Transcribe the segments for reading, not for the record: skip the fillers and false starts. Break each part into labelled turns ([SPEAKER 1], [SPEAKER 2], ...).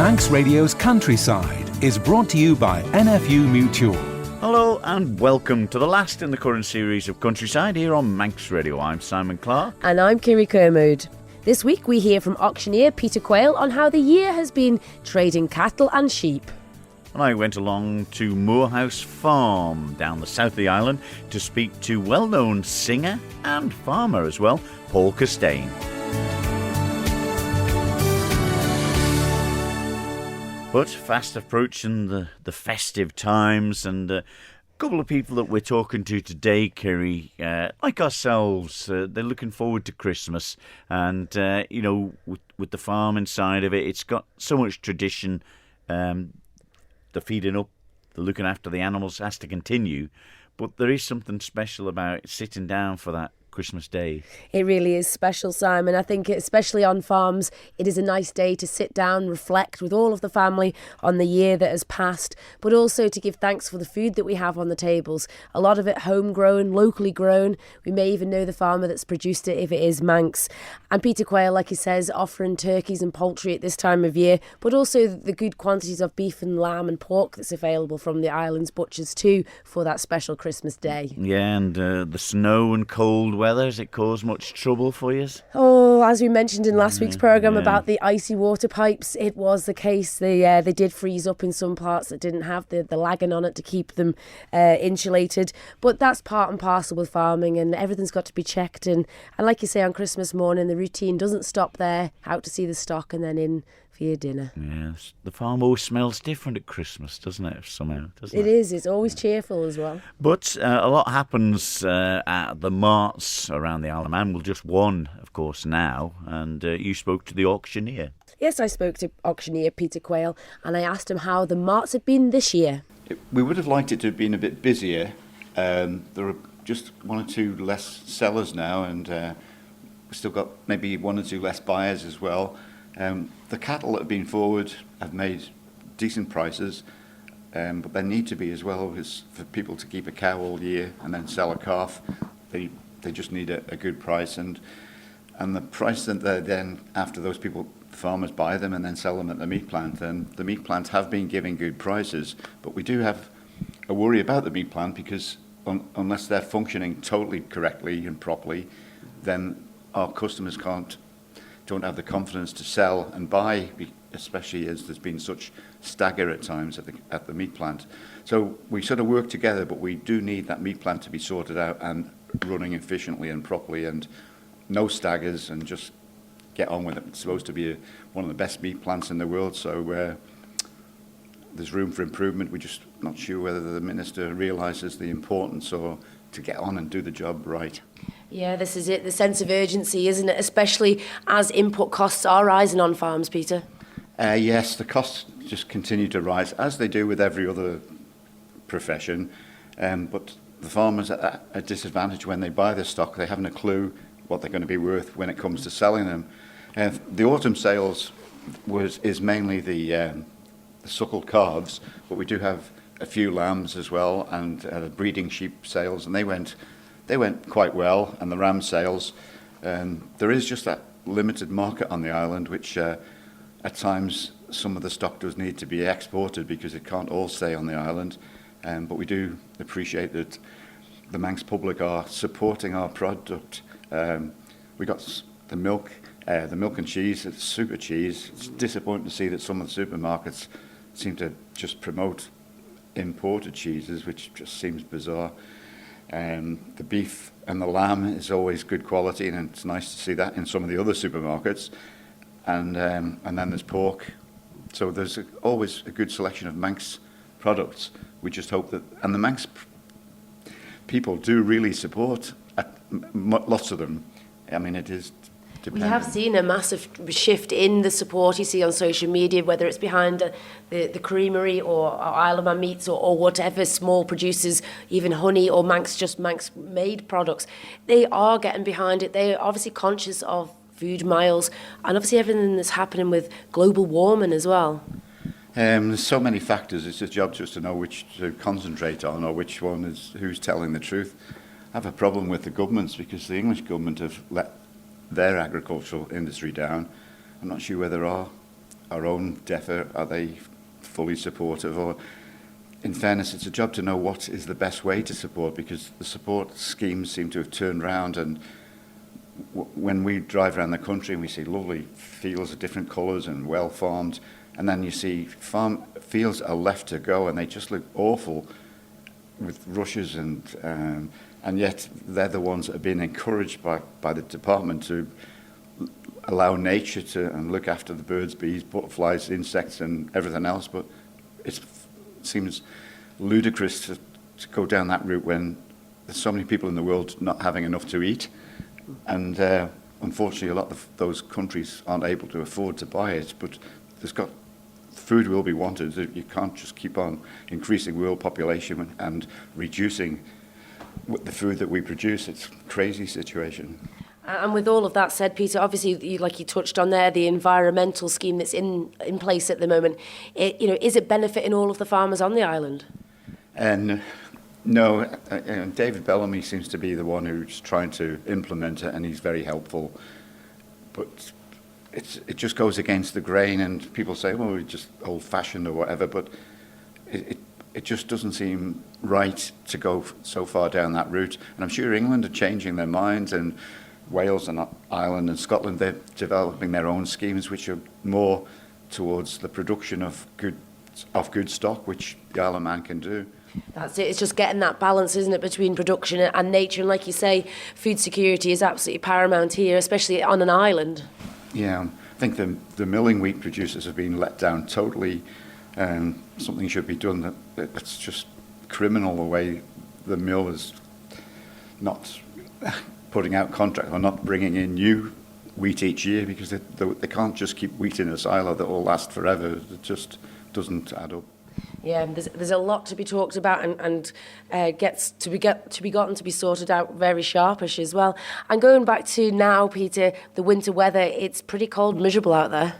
[SPEAKER 1] Manx Radio's Countryside is brought to you by NFU Mutual.
[SPEAKER 2] Hello and welcome to the last in the current series of Countryside here on Manx Radio. I'm Simon Clark.
[SPEAKER 3] And I'm Kirree. This week we hear from auctioneer Peter Quayle on how the year has been trading cattle and sheep.
[SPEAKER 2] And I went along to Moorhouse Farm down the south of the island to speak to well-known singer and farmer as well, Paul Costain. But fast approaching the festive times, and a couple of people that we're talking to today, Kirree, like ourselves, they're looking forward to Christmas. And, with the farm inside of it, it's got so much tradition. The feeding up, the looking after the animals has to continue. But there is something special about sitting down for that Christmas Day.
[SPEAKER 3] It really is special, Simon. I think especially on farms, it is a nice day to sit down, reflect with all of the family on the year that has passed, but also to give thanks for the food that we have on the tables. A lot of it homegrown, locally grown. We may even know the farmer that's produced it if it is Manx. And Peter Quayle, like he says, offering turkeys and poultry at this time of year, but also the good quantities of beef and lamb and pork that's available from the island's butchers too for that special Christmas Day.
[SPEAKER 2] Yeah, and the snow and cold weather, has it caused much trouble for you?
[SPEAKER 3] Oh, as we mentioned in last week's programme about the icy water pipes, it was the case. They did freeze up in some parts that didn't have the lagging on it to keep them insulated. But that's part and parcel with farming, and everything's got to be checked. And like you say, on Christmas morning, the routine doesn't stop there. Out to see the stock and then in for your dinner.
[SPEAKER 2] Yes, the farm always smells different at Christmas, doesn't it, somehow? It
[SPEAKER 3] is. It's always cheerful as well.
[SPEAKER 2] But a lot happens at the Marts around the Isle of Man. Well, just one, of course, now. And you spoke to the auctioneer.
[SPEAKER 3] Yes, I spoke to auctioneer Peter Quayle, and I asked him how the Marts have been this year.
[SPEAKER 4] We would have liked it to have been a bit busier. There are just one or two less sellers now, and we've still got maybe one or two less buyers as well. The cattle that have been forward have made decent prices, but they need to be as well, because for people to keep a cow all year and then sell a calf, they just need a good price, and the price that they then, after those farmers buy them and then sell them at the meat plant, and the meat plants have been giving good prices, but we do have a worry about the meat plant, because unless they're functioning totally correctly and properly, then our customers don't have the confidence to sell and buy, especially as there's been such stagger at times at the meat plant. So we sort of work together, but we do need that meat plant to be sorted out and running efficiently and properly, and no staggers, and just get on with it. It's supposed to be one of the best meat plants in the world, so there's room for improvement. We're just not sure whether the minister realises the importance, or to get on and do the job right.
[SPEAKER 3] Yeah, this is it, the sense of urgency, isn't it? Especially as input costs are rising on farms, Peter.
[SPEAKER 4] Yes, the costs just continue to rise, as they do with every other profession. But the farmers are at a disadvantage when they buy the stock. They haven't a clue what they're going to be worth when it comes to selling them. The autumn sales is mainly the suckled calves, but we do have a few lambs as well, and the breeding sheep sales, and they went quite well, and the ram sales. There is just that limited market on the island, which at times some of the stock does need to be exported because it can't all stay on the island. But we do appreciate that the Manx public are supporting our product. We got the milk and cheese. It's super cheese. It's disappointing to see that some of the supermarkets seem to just promote imported cheeses, which just seems bizarre. The beef and the lamb is always good quality, and it's nice to see that in some of the other supermarkets. And then there's pork. So there's always a good selection of Manx products. We just hope that, and the Manx people do really support lots of them. I mean, it is dependent.
[SPEAKER 3] We have seen a massive shift in the support you see on social media, whether it's behind the creamery or Isle of Man meats or whatever, small producers, even honey or Manx made products. They are getting behind it. They are obviously conscious of food miles and obviously everything that's happening with global warming as well.
[SPEAKER 4] There's so many factors. It's a job just to know which to concentrate on, or which one is who's telling the truth. I have a problem with the governments, because the English government have let their agricultural industry down. I'm not sure whether our our own DEFA, are they fully supportive? Or, in fairness, it's a job to know what is the best way to support, because the support schemes seem to have turned round, and when we drive around the country and we see lovely fields of different colours and well farmed, and then you see fields are left to go and they just look awful with rushes, and yet they're the ones that have been encouraged by the department to allow nature to and look after the birds, bees, butterflies, insects and everything else. But it seems ludicrous to go down that route when there's so many people in the world not having enough to eat, and unfortunately a lot of those countries aren't able to afford to buy it. But food will be wanted. You can't just keep on increasing world population and reducing the food that we produce. It's a crazy situation.
[SPEAKER 3] And with all of that said, Peter, obviously, like you touched on there, the environmental scheme that's in place at the moment, is it benefiting all of the farmers on the island?
[SPEAKER 4] And no, David Bellamy seems to be the one who's trying to implement it, and he's very helpful. But it just goes against the grain, and people say, well, we're just old-fashioned or whatever, but it just doesn't seem right to go so far down that route. And I'm sure England are changing their minds, and Wales and Ireland and Scotland, they're developing their own schemes which are more towards the production of good stock, which the Isle of Man can do.
[SPEAKER 3] That's it. It's just getting that balance, isn't it, between production and nature. And like you say, food security is absolutely paramount here, especially on an island.
[SPEAKER 4] Yeah, I think the milling wheat producers have been let down totally. Something should be done. It's just criminal the way the mill is not putting out contracts or not bringing in new wheat each year, because they can't just keep wheat in a silo that will last forever. It just doesn't add up.
[SPEAKER 3] Yeah, there's a lot to be talked about and gets to be gotten to be sorted out very sharpish as well. And going back to now, Peter, the winter weather, it's pretty cold, miserable out there.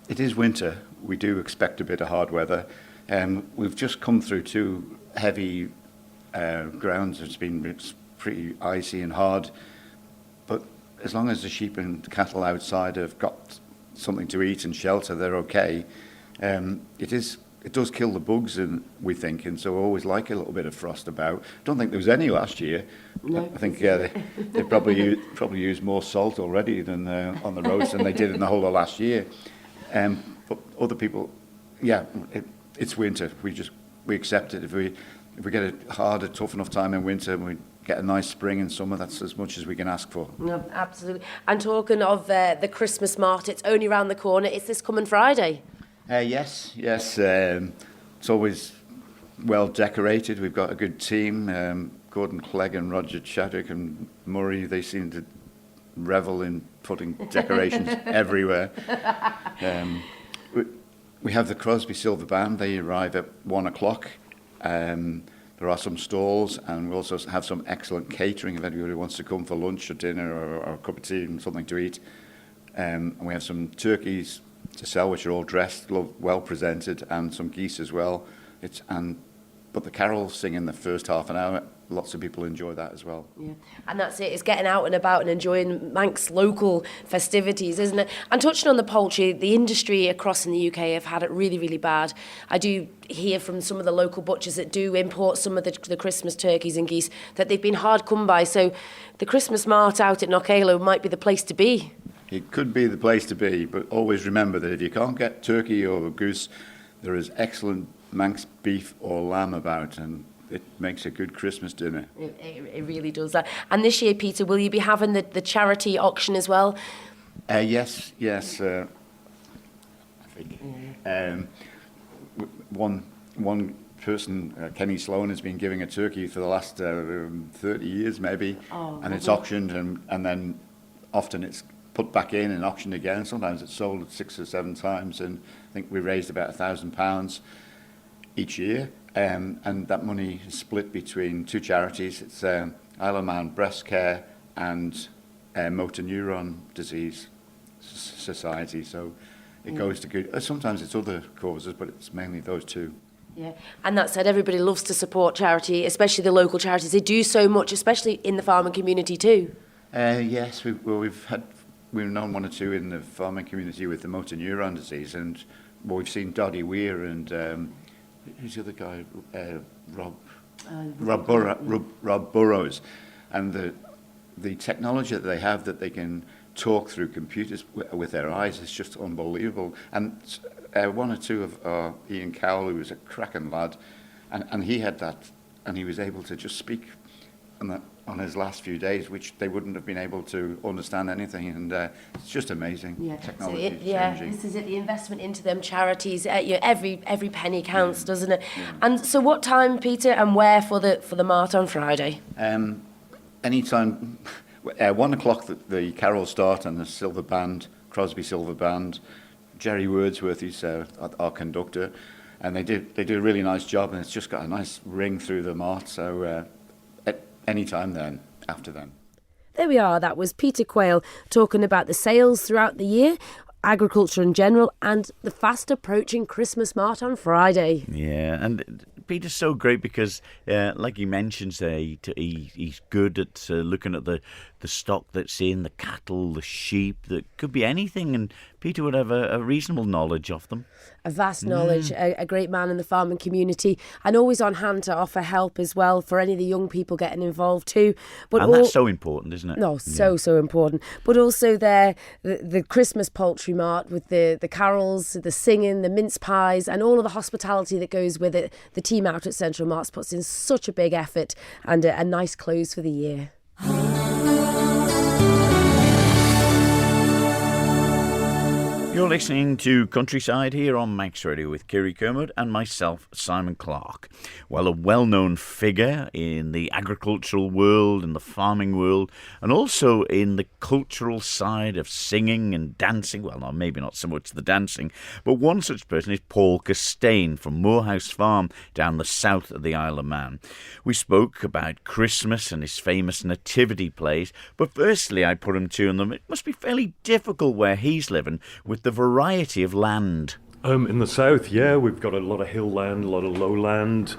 [SPEAKER 4] It is winter. We do expect a bit of hard weather. We've just come through two heavy grounds. It's been pretty icy and hard. But as long as the sheep and cattle outside have got something to eat and shelter, they're okay. It does kill the bugs, and we think, and so we always like a little bit of frost about. Don't think there was any last year.
[SPEAKER 3] No.
[SPEAKER 4] I think they probably used more salt already than on the roads than they did in the whole of last year. But other people, it's winter. We accept it. If we get a hard, tough enough time in winter, and we get a nice spring and summer, that's as much as we can ask for.
[SPEAKER 3] No, absolutely. And talking of the Christmas Mart, it's only around the corner. It's this coming Friday.
[SPEAKER 4] Yes. It's always well decorated. We've got a good team. Gordon Clegg and Roger Chadwick and Murray, they seem to revel in putting decorations everywhere. We have the Crosby Silver Band. They arrive at 1:00. There are some stalls, and we also have some excellent catering if anybody wants to come for lunch or dinner or a cup of tea and something to eat. And we have some turkeys to sell, which are all dressed, well presented, and some geese as well. But the carols sing in the first half an hour. Lots of people enjoy that as well.
[SPEAKER 3] Yeah, and that's it. It's getting out and about and enjoying Manx local festivities, isn't it? And touching on the poultry, the industry across in the UK have had it really, really bad. I do hear from some of the local butchers that do import some of the Christmas turkeys and geese that they've been hard come by. So the Christmas Mart out at Knockalo might be the place to be.
[SPEAKER 4] It could be the place to be, but always remember that if you can't get turkey or goose, there is excellent Manx beef or lamb about, and it makes a good Christmas dinner.
[SPEAKER 3] It really does that. And this year, Peter, will you be having the charity auction as well?
[SPEAKER 4] Yes. I think one person, Kenny Sloan, has been giving a turkey for the last 30 years maybe, and it's auctioned, and then often it's put back in and auctioned again. Sometimes it's sold 6 or 7 times, and I think we raised about £1,000 each year. And that money is split between 2 charities. It's Isle of Man Breast Care and Motor Neuron Disease Society. So it goes to good. Sometimes it's other causes, but it's mainly those 2.
[SPEAKER 3] Yeah, and that said, everybody loves to support charity, especially the local charities. They do so much, especially in the farming community too.
[SPEAKER 4] Yes, we've had we've known one or two in the farming community with the motor neuron disease, and we've seen Doddy Weir and who's the other guy, Rob Burrows, and the technology that they have, that they can talk through computers with their eyes, is just unbelievable. And one or two of Ian Cowell, who was a cracking lad, and he had that, and he was able to just speak on his last few days, which they wouldn't have been able to understand anything, and it's just amazing. Technology is changing.
[SPEAKER 3] This is it. The investment into them charities. Every penny counts, doesn't it? Yeah. And so, what time, Peter, and where for the Mart on Friday?
[SPEAKER 4] Anytime. 1 o'clock the carols start, and the silver band, Crosby Silver Band. Jerry Wordsworth is our conductor, and they do a really nice job, and it's just got a nice ring through the Mart. So at any time then, after then.
[SPEAKER 3] There we are. That was Peter Quayle talking about the sales throughout the year, agriculture in general, and the fast approaching Christmas Mart on Friday.
[SPEAKER 2] Yeah, and Peter's so great because, like he mentions there, he's good at looking at the stock that's in, the cattle, the sheep, that could be anything, and Peter would have a reasonable knowledge of them.
[SPEAKER 3] A vast knowledge, a great man in the farming community, and always on hand to offer help as well for any of the young people getting involved too.
[SPEAKER 2] And that's so important, isn't it?
[SPEAKER 3] No, so important. But also the Christmas poultry mart with the carols, the singing, the mince pies, and all of the hospitality that goes with it. The team out at Central Marts puts in such a big effort, and a nice close for the year.
[SPEAKER 2] You're listening to Countryside here on Max Radio with Kirree Kermode and myself, Simon Clark. Well, a well-known figure in the agricultural world, in the farming world, and also in the cultural side of singing and dancing. Well, no, maybe not so much the dancing, but one such person is Paul Costain from Moorhouse Farm down the south of the Isle of Man. We spoke about Christmas and his famous nativity plays, but firstly I put him to them. It must be fairly difficult where he's living with the variety of land.
[SPEAKER 5] In the south, we've got a lot of hill land, a lot of low land,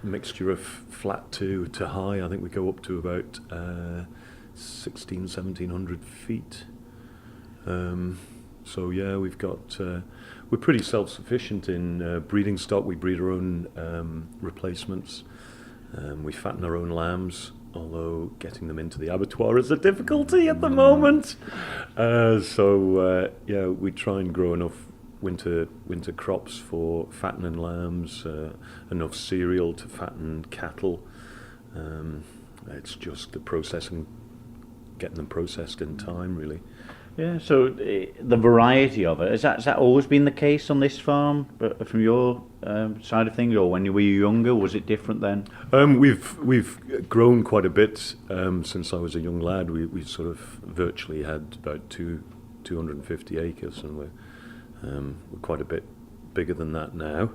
[SPEAKER 5] mixture of flat to high. I think we go up to about 1700 feet. We've got, we're pretty self-sufficient in breeding stock. We breed our own replacements. We fatten our own lambs, although getting them into the abattoir is a difficulty at the moment. We try and grow enough winter crops for fattening lambs, enough cereal to fatten cattle. It's just the processing, getting them processed in time, really.
[SPEAKER 2] Yeah, so the variety of it, has that always been the case on this farm, from your side of things, or when you were younger, was it different then?
[SPEAKER 5] We've grown quite a bit since I was a young lad. We sort of virtually had about 250 acres, and we're quite a bit bigger than that now.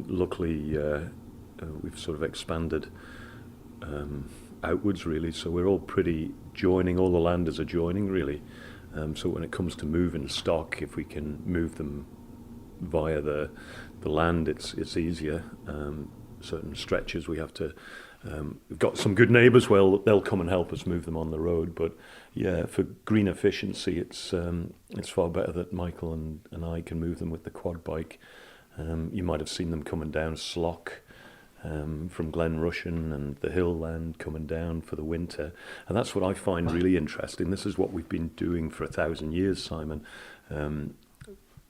[SPEAKER 5] Luckily, we've sort of expanded outwards, really, so we're all pretty joining, all the land is adjoining, really. So when it comes to moving stock, if we can move them via the land, it's easier. Certain stretches we have to, we've got some good neighbours, well, they'll come and help us move them on the road, but for green efficiency, it's far better that Michael and I can move them with the quad bike. You might have seen them coming down Slough, from Glen Rushen and the hill land coming down for the winter, and that's what I find really interesting. This is what we've been doing for 1,000 years, Simon.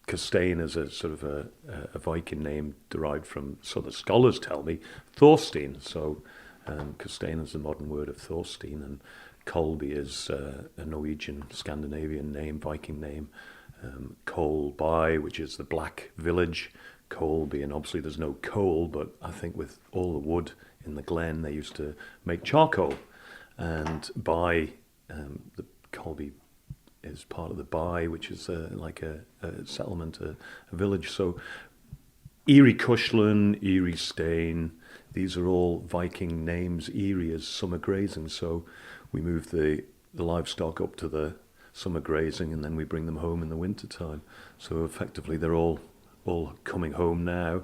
[SPEAKER 5] Costain is a sort of a Viking name derived from, so the scholars tell me, Thorstein. So Costain is the modern word of Thorstein, and Colby is a Norwegian, Scandinavian name, Viking name. Colby, which is the black village. Colby, and obviously there's no coal, but I think with all the wood in the glen, they used to make charcoal, and by the Colby is part of the By, which is like a settlement, a village. So Erie Cushlan, Erie Stain, these are all Viking names. Erie is summer grazing, so we move the livestock up to the summer grazing, and then we bring them home in the winter time. So effectively they're all coming home now.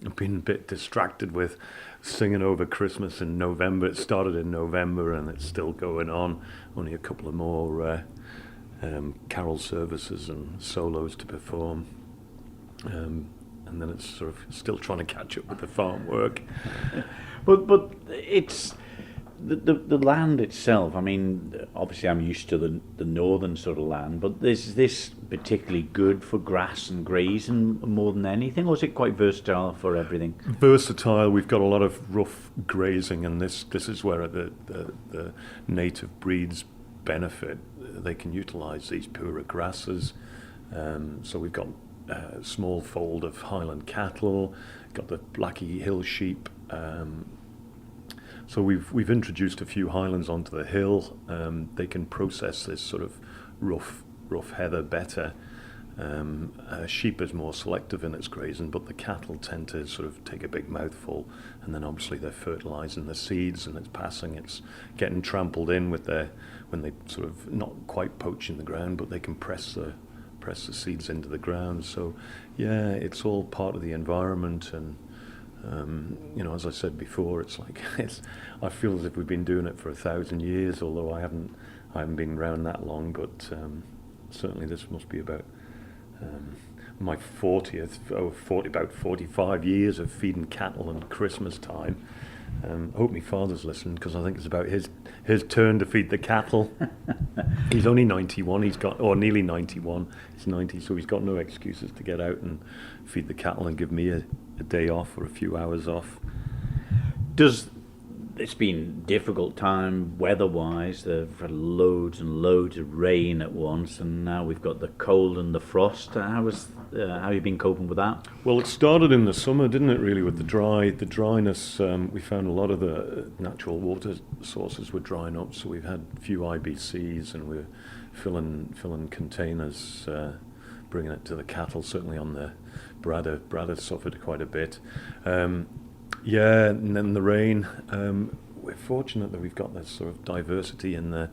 [SPEAKER 5] I've been a bit distracted with singing over Christmas in November. It started in November and it's still going on. Only a couple of more carol services and solos to perform. And then it's sort of still trying to catch up with the farm work.
[SPEAKER 2] But it's the land itself. I mean, obviously I'm used to the northern sort of land, but is this particularly good for grass and grazing more than anything, or is it quite versatile for everything?
[SPEAKER 5] Versatile. We've got a lot of rough grazing, and this is where the native breeds benefit. They can utilise these poorer grasses. So we've got a small fold of Highland cattle, got the Blackie Hill sheep. So we've introduced a few Highlands onto the hill. They can process this sort of rough heather better. Sheep is more selective in its grazing, but the cattle tend to sort of take a big mouthful, and then obviously they're fertilising the seeds, and it's getting trampled in with when they sort of not quite poaching the ground, but they can press the seeds into the ground. So yeah, it's all part of the environment, and as I said before, it's like I feel as if we've been doing it for 1,000 years, although I haven't been around that long, but certainly this must be about my 40th, about 45 years of feeding cattle and Christmas time. I hope my father's listening, because I think it's about his turn to feed the cattle. He's only 91, nearly 91, he's 90, so he's got no excuses to get out and feed the cattle and give me a day off or a few hours off.
[SPEAKER 2] It's been a difficult time weather-wise. They've had loads and loads of rain at once, and now we've got the cold and the frost. How have you been coping with that?
[SPEAKER 5] Well, it started in the summer, didn't it, really, with the dryness. We found a lot of the natural water sources were drying up, so we've had a few IBCs, and we're filling containers, bringing it to the cattle, certainly on the Bradder. Bradder suffered quite a bit. Yeah, and then the rain. We're fortunate that we've got this sort of diversity in the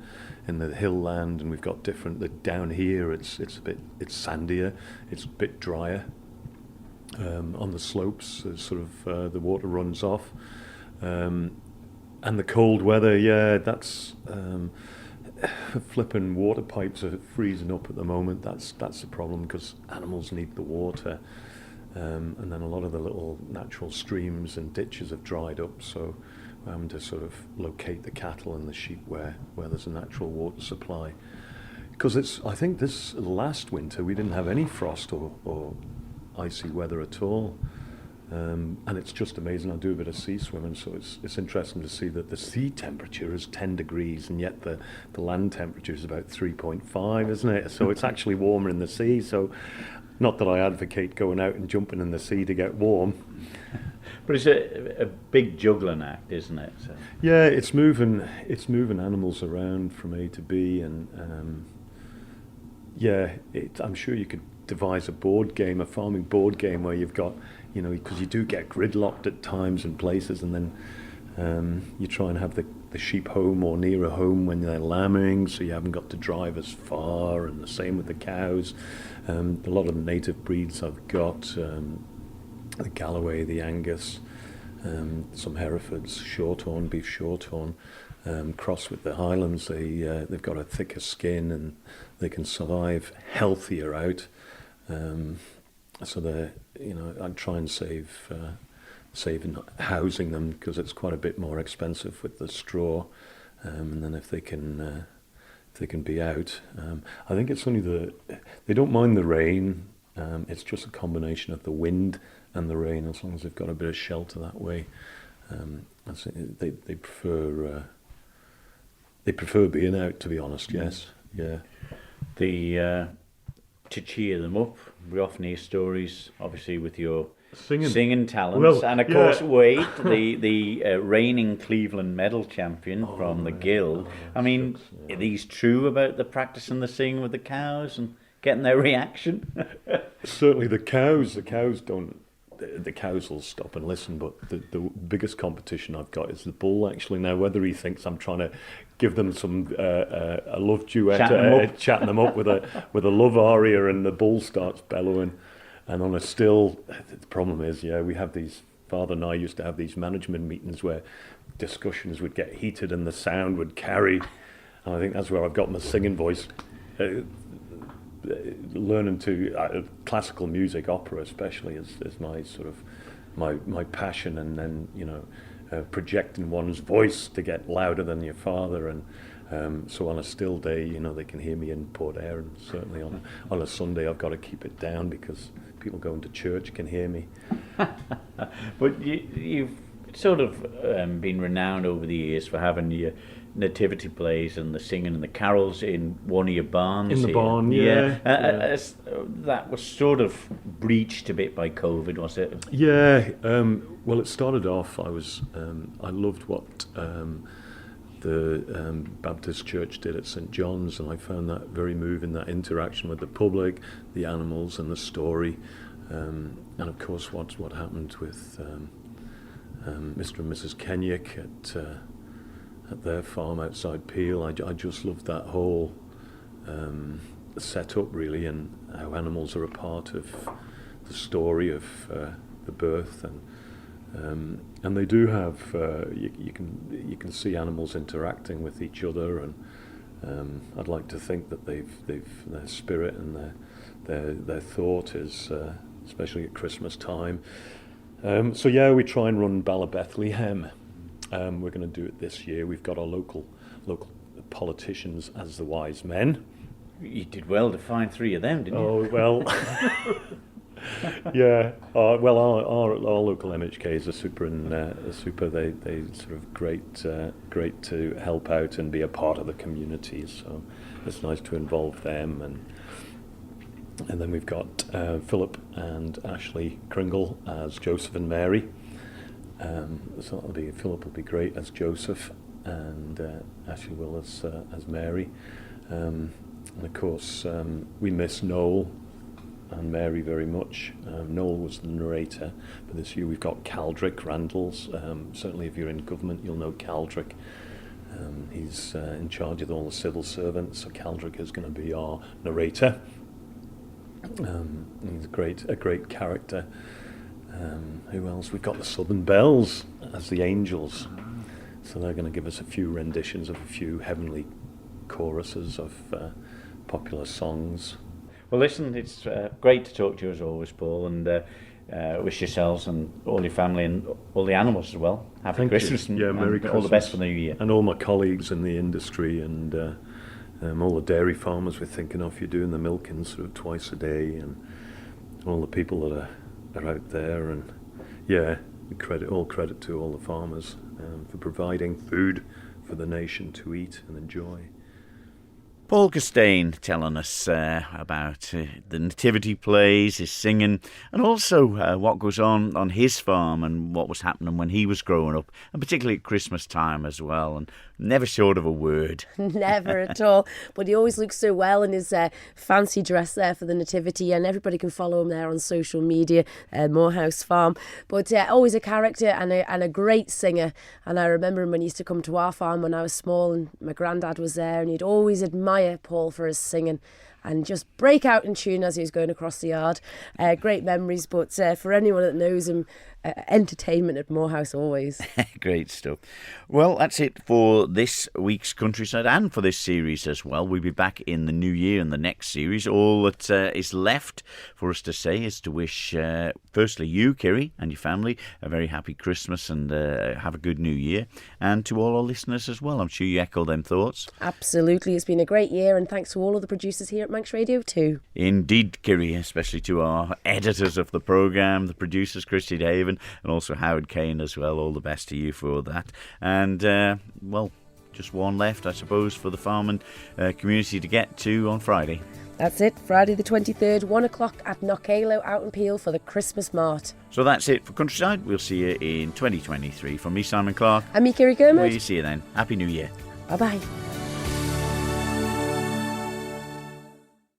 [SPEAKER 5] hill land, and we've got different. Down here, it's sandier, it's a bit drier. On the slopes, the water runs off, and the cold weather. Yeah, that's flipping water pipes are freezing up at the moment. That's the problem, because animals need the water. And then a lot of the little natural streams and ditches have dried up, so we're having to sort of locate the cattle and the sheep where there's a natural water supply. Because I think this last winter we didn't have any frost or icy weather at all. And it's just amazing. I do a bit of sea swimming, so it's interesting to see that the sea temperature is 10 degrees, and yet the land temperature is about 3.5, isn't it? So it's actually warmer in the sea. So not that I advocate going out and jumping in the sea to get warm.
[SPEAKER 2] But it's a big juggling act, isn't it? So.
[SPEAKER 5] Yeah, it's moving animals around from A to B, and I'm sure you could devise a farming board game where you've got, because you do get gridlocked at times and places, and then you try and have the sheep home or nearer home when they're lambing, so you haven't got to drive as far, and the same with the cows. A lot of the native breeds I've got, the Galloway, the Angus, some Herefords, Shorthorn, beef Shorthorn, crossed with the Highlands. They've got a thicker skin and they can survive healthier out. So I'd try and save in housing them, because it's quite a bit more expensive with the straw. And then if they can be out, I think it's only they don't mind the rain. It's just a combination of the wind and the rain. As long as they've got a bit of shelter that way, they prefer being out, to be honest. Yes, yeah.
[SPEAKER 2] To cheer them up, we often hear stories, obviously, with your
[SPEAKER 5] singing
[SPEAKER 2] talents, and of course Wade, the reigning Cleveland medal champion from the Guild. I mean, are these true about the practicing the singing with the cows and getting their reaction?
[SPEAKER 5] Certainly the cows don't. The cows will stop and listen, but the biggest competition I've got is the bull, actually. Now, whether he thinks I'm trying to give them some a love duet, chatting them up with a love aria, and the bull starts bellowing. And on a still, the problem is, we have these, Father and I used to have these management meetings where discussions would get heated and the sound would carry. And I think that's where I've got my singing voice. Learning to classical music, opera especially, is my sort of my passion, and then projecting one's voice to get louder than your father, and so on a still day, they can hear me in Port Eyre, and certainly on a Sunday I've got to keep it down because people going to church can hear me.
[SPEAKER 2] But you've sort of been renowned over the years for having your nativity plays and the singing and the carols in one of your barns.
[SPEAKER 5] In the barn, yeah.
[SPEAKER 2] That was sort of breached a bit by COVID, was it?
[SPEAKER 5] Yeah. Well, it started off. I loved what the Baptist Church did at St. John's, and I found that very moving. That interaction with the public, the animals, and the story, and of course what happened with Mr. and Mrs. Kenyick at their farm outside Peel. I just loved that whole setup, really, and how animals are a part of the story of the birth, and they do have you can see animals interacting with each other, and I'd like to think that they've their spirit and their thought is especially at Christmas time. So we try and run Bala Bethlehem. We're going to do it this year. We've got our local politicians as the wise men.
[SPEAKER 2] You did well to find 3 of them, didn't you?
[SPEAKER 5] Oh, well, yeah. Well, our local MHKs are super. They sort of great to help out and be a part of the community. So it's nice to involve them, and then we've got Philip and Ashley Kringle as Joseph and Mary. So Philip will be great as Joseph, and Ashley will as Mary. And of course, we miss Noel and Mary very much. Noel was the narrator, but this year we've got Caldrick Randalls. Certainly if you're in government, you'll know Caldrick. He's in charge of all the civil servants, so Caldrick is going to be our narrator. He's a great character. Who else? We've got the Southern Bells as the angels. So they're going to give us a few renditions of a few heavenly choruses of popular songs.
[SPEAKER 2] Well, listen, it's great to talk to you as always, Paul, and wish yourselves and all your family and all the animals as well happy
[SPEAKER 5] Thank
[SPEAKER 2] Christmas
[SPEAKER 5] you.
[SPEAKER 2] and
[SPEAKER 5] Merry Christmas.
[SPEAKER 2] all the best for the new year.
[SPEAKER 5] And all my colleagues in the industry and all the dairy farmers we're thinking of. You're doing the milking sort of twice a day, and all the people that are out there, and all credit to all the farmers for providing food for the nation to eat and enjoy.
[SPEAKER 2] Paul Costain telling us about the nativity plays, his singing, and also what goes on his farm and what was happening when he was growing up, and particularly at Christmas time as well, and never short of a word.
[SPEAKER 3] Never at all. But he always looks so well in his fancy dress there for the nativity, and everybody can follow him there on social media, Morehouse Farm. But always a character and a great singer. And I remember him when he used to come to our farm when I was small, and my granddad was there, and he'd always admire Paul for his singing and just break out in tune as he was going across the yard. Great memories, but for anyone that knows him, entertainment at Morehouse always.
[SPEAKER 2] Great stuff. Well, that's it for this week's Countryside and for this series as well. We'll be back in the new year in the next series. All that is left for us to say is to wish, firstly, you, Kirree, and your family a very happy Christmas and have a good new year. And to all our listeners as well. I'm sure you echo them thoughts.
[SPEAKER 3] Absolutely. It's been a great year, and thanks to all of the producers here at Manx Radio too.
[SPEAKER 2] Indeed, Kirree, especially to our editors of the programme, the producers, Christy Daven, and also Howard Kane as well. All the best to you for that. And, just one left, I suppose, for the farming community to get to on Friday.
[SPEAKER 3] That's it, Friday the 23rd, 1 o'clock at Knockalo out in Peel for the Christmas Mart.
[SPEAKER 2] So that's it for Countryside. We'll see you in 2023. From me, Simon Clark.
[SPEAKER 3] And me, Kirree Kermode.
[SPEAKER 2] We'll see you then. Happy New Year.
[SPEAKER 3] Bye-bye.